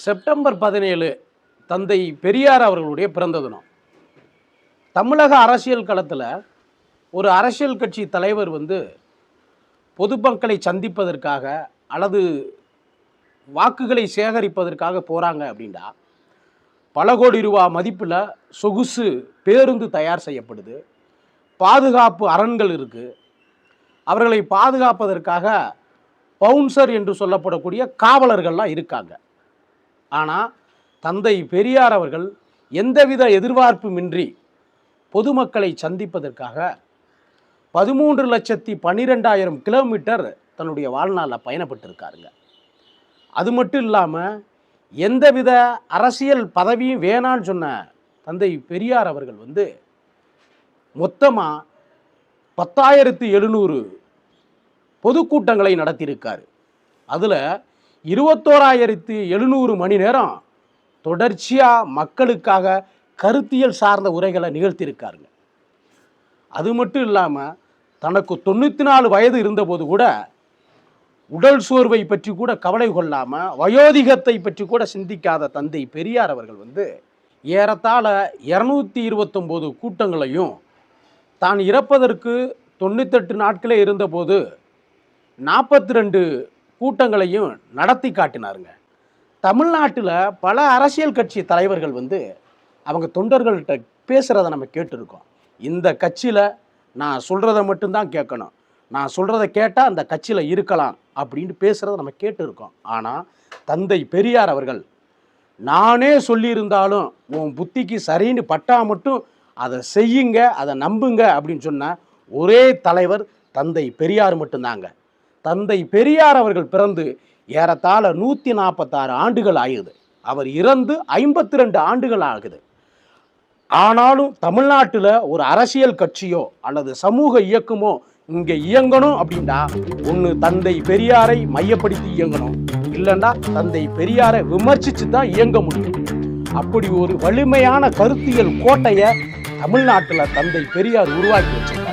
September 17 தந்தை பெரியார் அவர்களுடைய பிறந்த தினம். தமிழக அரசியல் களத்தில் ஒரு அரசியல் கட்சி தலைவர் பொதுமக்களை சந்திப்பதற்காக அல்லது வாக்குகளை சேகரிப்பதற்காக போகிறாங்க அப்படின்னா பல கோடி ரூபா மதிப்பில் சொகுசு பேருந்து தயார் செய்யப்படுது. பாதுகாப்பு அரண்கள் இருக்குது. அவர்களை பாதுகாப்பதற்காக பவுன்சர் என்று சொல்லப்படக்கூடிய காவலர்கள்லாம் இருக்காங்க. ஆனால் தந்தை பெரியார் அவர்கள் எந்தவித எதிர்பார்ப்புமின்றி பொதுமக்களை சந்திப்பதற்காக 13,12,000 கிலோமீட்டர் தன்னுடைய வாழ்நாளில் பயணப்பட்டிருக்காருங்க. அது மட்டும் இல்லாமல் எந்தவித அரசியல் பதவியும் வேணான்னு சொன்ன தந்தை பெரியார் அவர்கள் மொத்தமாக 10,700 பொதுக்கூட்டங்களை நடத்தியிருக்காரு. அதில் 21,700 மணி நேரம் தொடர்ச்சியாக மக்களுக்காக கருத்தியல் சார்ந்த உரைகளை நிகழ்த்தியிருக்காருங்க. அது மட்டும் இல்லாமல் தனக்கு 94 வயது இருந்தபோது கூட உடல் சோர்வை பற்றி கூட கவலை கொள்ளாமல் வயோதிகத்தை பற்றி கூட சிந்திக்காத தந்தை பெரியார் அவர்கள் ஏறத்தாழ 229 கூட்டங்களையும் தான் இறப்பதற்கு 98 நாட்களே இருந்தபோது 42 கூட்டங்களையும் நடத்தி காட்டினாருங்க. தமிழ்நாட்டில் பல அரசியல் கட்சி தலைவர்கள் அவங்க தொண்டர்கள்ட்ட பேசுகிறத நம்ம கேட்டிருக்கோம். இந்த கட்சியில் நான் சொல்கிறத மட்டும்தான் கேட்கணும், நான் சொல்கிறத கேட்டால் அந்த கட்சியில் இருக்கலாம் அப்படின்னு பேசுகிறத நம்ம கேட்டிருக்கோம். ஆனால் தந்தை பெரியார் அவர்கள் நானே சொல்லியிருந்தாலும் உன் புத்திக்கு சரின்னு பட்டா மட்டும் அதை செய்யுங்க, அதை நம்புங்க அப்படின்னு சொன்ன ஒரே தலைவர் தந்தை பெரியார் மட்டும்தாங்க. தந்தை பெரியார் அவர்கள் பிறந்து ஏறத்தாழ 146 ஆண்டுகள் ஆகுது. அவர் இறந்து 52 ஆண்டுகள் ஆகுது. ஆனாலும் தமிழ்நாட்டில் ஒரு அரசியல் கட்சியோ அல்லது சமூக இயக்கமோ இங்கே இயங்கணும் அப்படின்னா ஒன்று தந்தை பெரியாரை மையப்படுத்தி இயங்கணும், இல்லைன்னா தந்தை பெரியாரை விமர்சித்து தான் இயங்க முடியும். அப்படி ஒரு வலிமையான கருத்தியல் கோட்டையை தமிழ்நாட்டில் தந்தை பெரியார் உருவாக்கி வச்சிருக்கார்.